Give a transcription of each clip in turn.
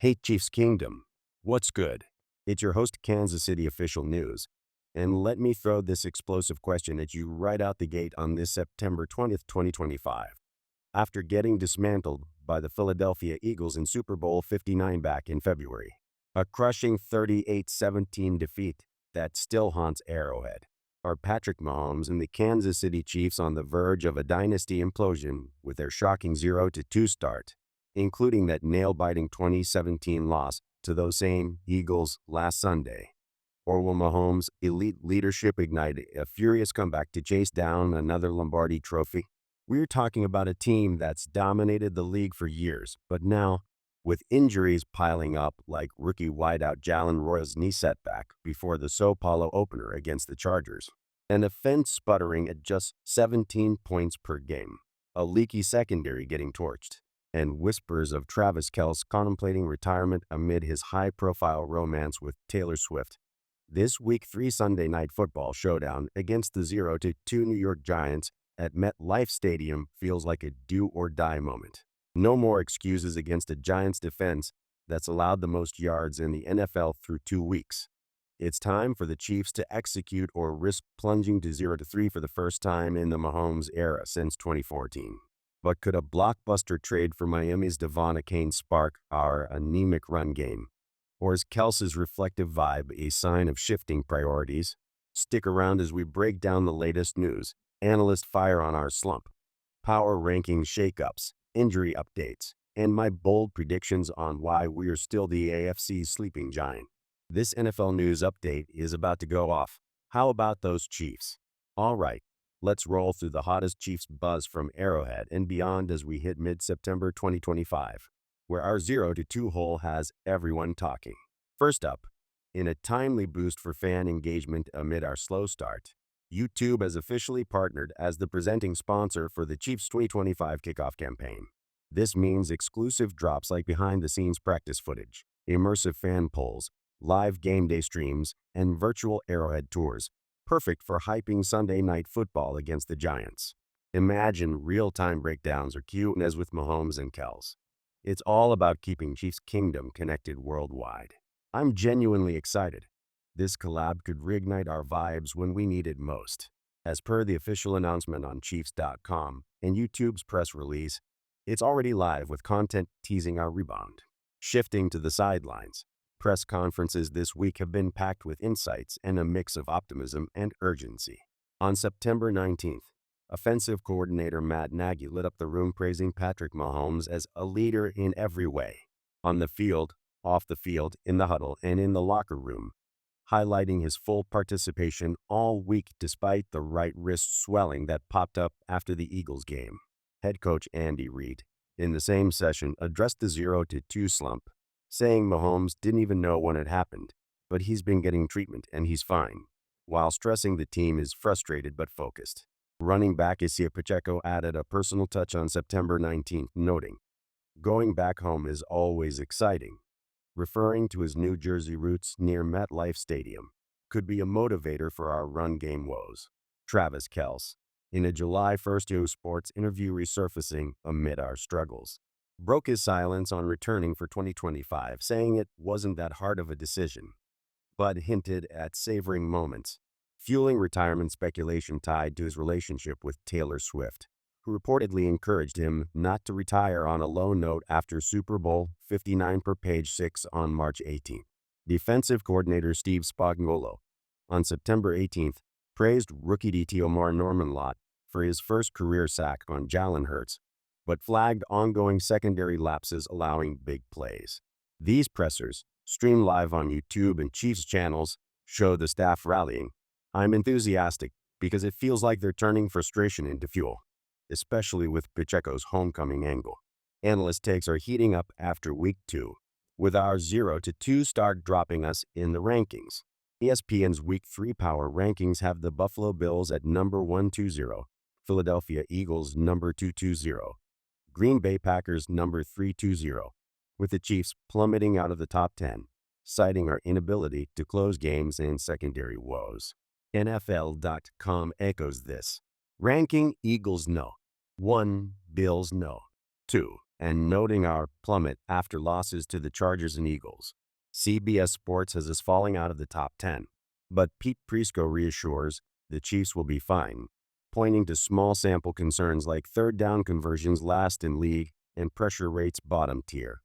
Hey Chiefs Kingdom, what's good? It's your host Kansas City Official News, and let me throw this explosive question at you right out the gate on this September 20th, 2025. After getting dismantled by the Philadelphia Eagles in Super Bowl 59 back in February, a crushing 38-17 defeat that still haunts Arrowhead, are Patrick Mahomes and the Kansas City Chiefs on the verge of a dynasty implosion with their shocking 0-2 start, including that nail-biting 2017 loss to those same Eagles last Sunday? Or will Mahomes' elite leadership ignite a furious comeback to chase down another Lombardi trophy? We're talking about a team that's dominated the league for years, but now, with injuries piling up like rookie wideout Jalen Royal's knee setback before the Sao Paulo opener against the Chargers, an offense sputtering at just 17 points per game, a leaky secondary getting torched, and whispers of Travis Kelce contemplating retirement amid his high-profile romance with Taylor Swift. This Week 3 Sunday Night Football showdown against the 0-2 New York Giants at MetLife Stadium feels like a do-or-die moment. No more excuses against a Giants defense that's allowed the most yards in the NFL through 2 weeks. It's time for the Chiefs to execute or risk plunging to 0-3 for the first time in the Mahomes era since 2014. But could a blockbuster trade for Miami's Devon Achane spark our anemic run game? Or is Kelce's reflective vibe a sign of shifting priorities? Stick around as we break down the latest news, analyst fire on our slump, power ranking shakeups, injury updates, and my bold predictions on why we're still the AFC's sleeping giant. This NFL news update is about to go off. How about those Chiefs? All right, let's roll through the hottest Chiefs buzz from Arrowhead and beyond as we hit mid-September 2025, where our 0-2 hole has everyone talking. First up, in a timely boost for fan engagement amid our slow start, YouTube has officially partnered as the presenting sponsor for the Chiefs 2025 kickoff campaign. This means exclusive drops like behind-the-scenes practice footage, immersive fan polls, live game day streams, and virtual Arrowhead tours, perfect for hyping Sunday night football against the Giants. Imagine real-time breakdowns or cute as with Mahomes and Kelce. It's all about keeping Chiefs Kingdom connected worldwide. I'm genuinely excited. This collab could reignite our vibes when we need it most. As per the official announcement on Chiefs.com and YouTube's press release, it's already live with content teasing our rebound. Shifting to the sidelines, press conferences this week have been packed with insights and a mix of optimism and urgency. On September 19th, offensive coordinator Matt Nagy lit up the room praising Patrick Mahomes as a leader in every way. On the field, off the field, in the huddle, and in the locker room, highlighting his full participation all week despite the right wrist swelling that popped up after the Eagles game. Head coach Andy Reid, in the same session, addressed the 0-2 slump, saying Mahomes didn't even know when it happened, but he's been getting treatment and he's fine, while stressing the team is frustrated but focused. Running back Isaiah Pacheco added a personal touch on September 19th, noting, "Going back home is always exciting," referring to his New Jersey roots near MetLife Stadium, "could be a motivator for our run game woes." Travis Kelce, in a July 1st Yahoo Sports interview resurfacing amid our struggles, broke his silence on returning for 2025, saying it wasn't that hard of a decision, but hinted at savoring moments, fueling retirement speculation tied to his relationship with Taylor Swift, who reportedly encouraged him not to retire on a low note after Super Bowl 59 per page 6 on March 18th. Defensive coordinator Steve Spagnuolo, on September 18th, praised rookie DT Omar Norman-Lott for his first career sack on Jalen Hurts, but flagged ongoing secondary lapses allowing big plays. These pressers, streamed live on YouTube and Chiefs channels, show the staff rallying. I'm enthusiastic because it feels like they're turning frustration into fuel, especially with Pacheco's homecoming angle. Analyst takes are heating up after Week 2, with our 0-2 start dropping us in the rankings. ESPN's Week 3 power rankings have the Buffalo Bills at number 120, Philadelphia Eagles number 220, Green Bay Packers number 320, with the Chiefs plummeting out of the top 10, citing our inability to close games and secondary woes. NFL.com echoes this. Ranking Eagles no. 1. Bills no. 2. and noting our plummet after losses to the Chargers and Eagles. CBS Sports has us falling out of the top 10. But Pete Prisco reassures the Chiefs will be fine, pointing to small sample concerns like third down conversions last in league and pressure rates bottom tier,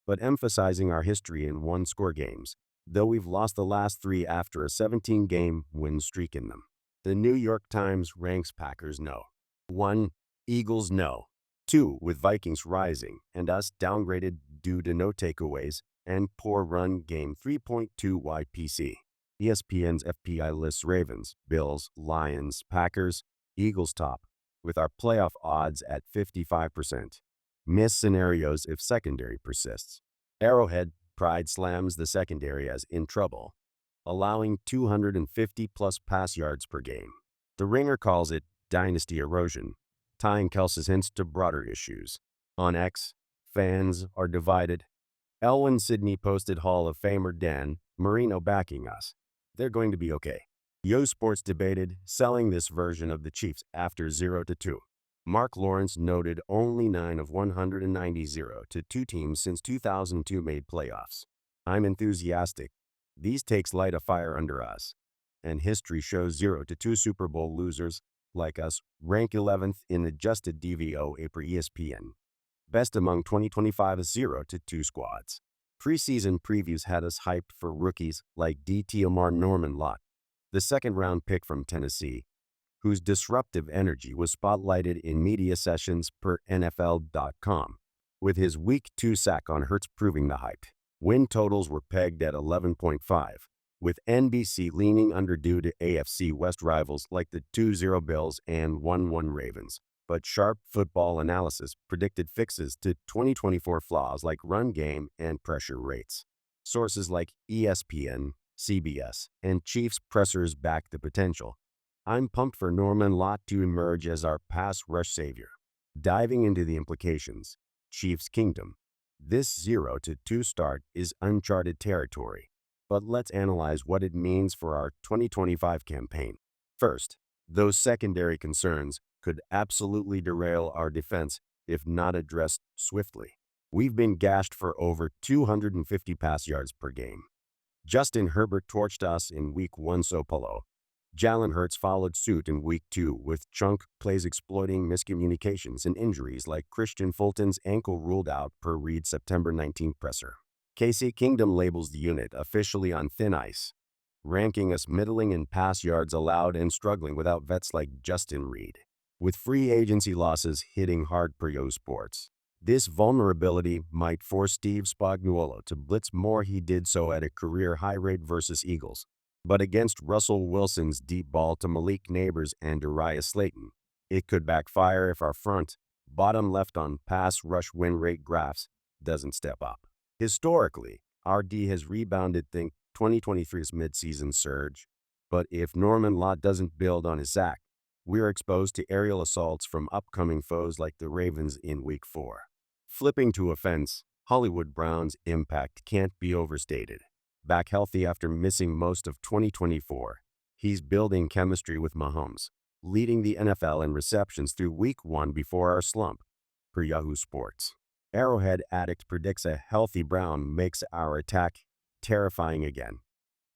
but emphasizing our history in one-score games, though we've lost the last 3 after a 17-game win streak in them. The New York Times ranks Packers no. 1. Eagles no. 2. With Vikings rising and us downgraded due to no takeaways and poor run game 3.2 YPC. ESPN's FPI lists Ravens, Bills, Lions, Packers, Eagles top, with our playoff odds at 55%. Miss scenarios if secondary persists. Arrowhead pride slams the secondary as in trouble, allowing 250-plus pass yards per game. The Ringer calls it dynasty erosion, tying Kelsey's hints to broader issues. On X, fans are divided. Elwyn Sidney posted Hall of Famer Dan Marino backing us. They're going to be okay. Yo Sports debated selling this version of the Chiefs after 0-2. Mark Lawrence noted only 9 of 190 0-2 teams since 2002 made playoffs. I'm enthusiastic. These takes light a fire under us. And history shows 0-2 Super Bowl losers, like us, rank 11th in adjusted DVOA per ESPN. Best among 2025's 0-2 squads. Preseason previews had us hyped for rookies like DT Omar Norman Lott, the second-round pick from Tennessee, whose disruptive energy was spotlighted in media sessions per NFL.com, with his Week 2 sack on Hurts proving the hype. Win totals were pegged at 11.5, with NBC leaning under due to AFC West rivals like the 2-0 Bills and 1-1 Ravens. But sharp football analysis predicted fixes to 2024 flaws like run game and pressure rates. Sources like ESPN, CBS, and Chiefs pressers back the potential. I'm pumped for Norman Lott to emerge as our pass rush savior. Diving into the implications, Chiefs Kingdom. This 0-2 start is uncharted territory, but let's analyze what it means for our 2025 campaign. First, those secondary concerns could absolutely derail our defense if not addressed swiftly. We've been gashed for over 250 pass yards per game. Justin Herbert torched us in Week 1 Sao Paulo. Jalen Hurts followed suit in Week 2 with chunk plays exploiting miscommunications and injuries like Christian Fulton's ankle ruled out per Reed's September 19 presser. KC Kingdom labels the unit officially on thin ice, ranking us middling in pass yards allowed and struggling without vets like Justin Reed. With free agency losses hitting hard per Yo Sports, this vulnerability might force Steve Spagnuolo to blitz more. He did so at a career high rate versus Eagles. But against Russell Wilson's deep ball to Malik Neighbors and Darius Slayton, it could backfire if our front, bottom left on pass rush win rate graphs, doesn't step up. Historically, our D has rebounded. Think 2023's midseason surge. But if Norman Lott doesn't build on his sack, we're exposed to aerial assaults from upcoming foes like the Ravens in Week 4. Flipping to offense, Hollywood Brown's impact can't be overstated. Back healthy after missing most of 2024, he's building chemistry with Mahomes, leading the NFL in receptions through Week 1 before our slump, per Yahoo Sports. Arrowhead Addict predicts a healthy Brown makes our attack terrifying again,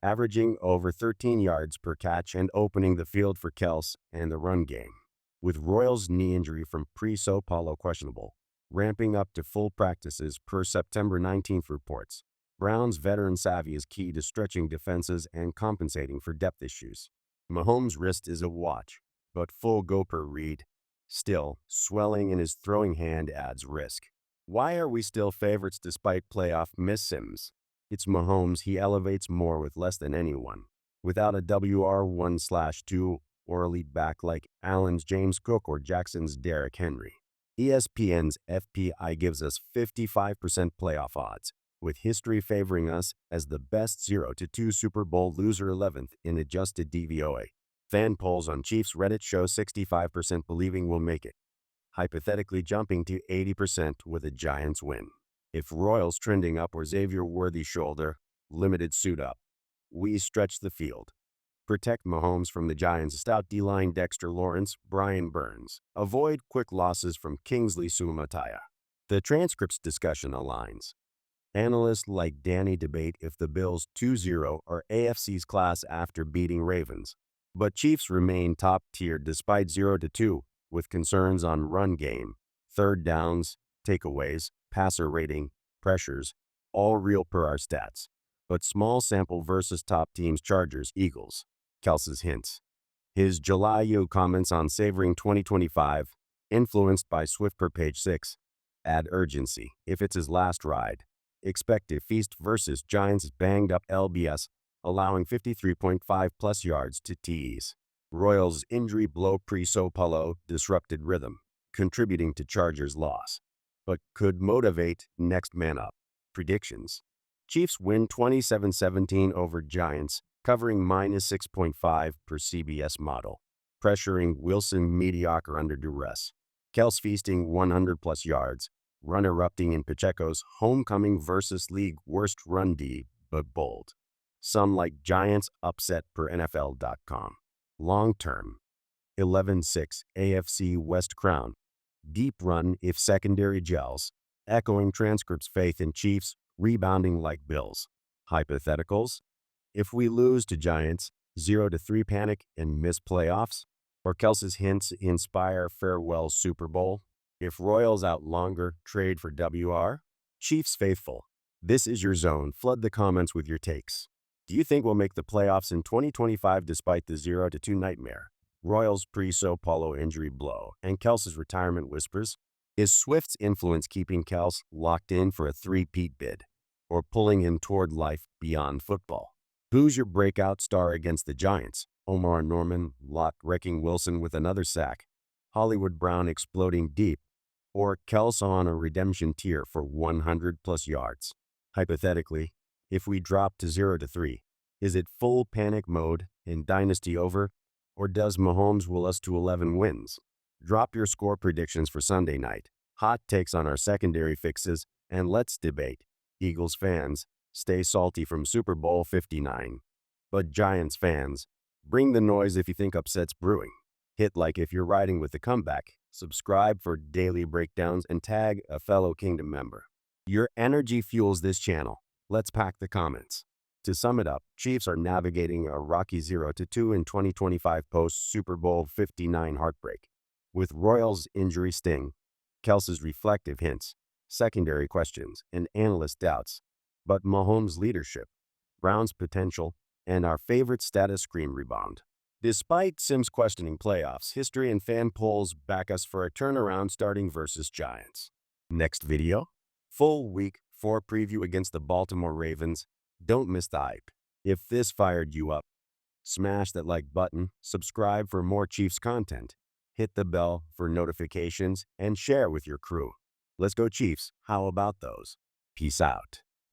averaging over 13 yards per catch and opening the field for Kels and the run game. With Royals' knee injury from pre-Sao Paulo questionable, ramping up to full practices per September 19th reports, Brown's veteran savvy is key to stretching defenses and compensating for depth issues. Mahomes' wrist is a watch, but full go per Reed. Still, swelling in his throwing hand adds risk. Why are we still favorites despite playoff missims? It's Mahomes. He elevates more with less than anyone. Without a WR1/2 or a lead back like Allen's James Cook or Jackson's Derrick Henry. ESPN's FPI gives us 55% playoff odds, with history favoring us as the best 0-2 Super Bowl loser 11th in adjusted DVOA. Fan polls on Chiefs Reddit show 65% believing we'll make it, hypothetically jumping to 80% with a Giants win. If Royals trending up or Xavier Worthy shoulder, limited suit up, we stretch the field. Protect Mahomes from the Giants' stout D-line Dexter Lawrence, Brian Burns. Avoid quick losses from Kingsley Sumataya. The transcript's discussion aligns. Analysts like Danny debate if the Bills 2-0 are AFC's class after beating Ravens. But Chiefs remain top-tier despite 0-2, with concerns on run game, third downs, takeaways, passer rating, pressures, all real per our stats. But small sample versus top teams Chargers, Eagles. Kels's hints. His July U comments on savoring 2025, influenced by Swift per page 6. Add urgency if it's his last ride. Expect a feast versus Giants banged up LBS, allowing 53.5 plus yards to TEs. Royals injury blow pre-so Paulo disrupted rhythm, contributing to Chargers loss, but could motivate next man up. Predictions. Chiefs win 27-17 over Giants, covering minus 6.5 per CBS model. Pressuring Wilson mediocre under duress. Kels feasting 100 plus yards. Run erupting in Pacheco's homecoming versus league worst run D, but bold. Some like Giants upset per NFL.com. Long term. 11-6 AFC West crown. Deep run if secondary gels. Echoing transcripts faith in Chiefs, rebounding like Bills. Hypotheticals. If we lose to Giants, 0-3 panic and miss playoffs. Or Kels's hints inspire farewell Super Bowl. If Royals out longer, trade for WR. Chiefs faithful. This is your zone. Flood the comments with your takes. Do you think we'll make the playoffs in 2025 despite the 0-2 nightmare? Royals pre-so Paulo injury blow and Kels's retirement whispers? Is Swift's influence keeping Kels locked in for a three-peat bid? Or pulling him toward life beyond football? Who's your breakout star against the Giants? Omar Norman, wrecking Wilson with another sack. Hollywood Brown exploding deep. Or Kels on a redemption tier for 100 plus yards. Hypothetically, if we drop to 0-3, is it full panic mode and dynasty over? Or does Mahomes will us to 11 wins? Drop your score predictions for Sunday night, hot takes on our secondary fixes, and let's debate. Eagles fans, stay salty from Super Bowl 59. But Giants fans, bring the noise if you think upset's brewing. Hit like if you're riding with the comeback, subscribe for daily breakdowns, and tag a fellow Kingdom member. Your energy fuels this channel. Let's pack the comments. To sum it up, Chiefs are navigating a rocky 0-2 in 2025 post-Super Bowl 59 heartbreak. With Royals' injury sting, Kels's reflective hints, secondary questions, and analyst doubts, but Mahomes' leadership, Brown's potential, and our favorite status scream rebound. Despite Sims questioning playoffs, history and fan polls back us for a turnaround starting versus Giants. Next video, full Week 4 preview against the Baltimore Ravens. Don't miss the hype. If this fired you up, smash that like button, subscribe for more Chiefs content, hit the bell for notifications, and share with your crew. Let's go Chiefs, how about those? Peace out.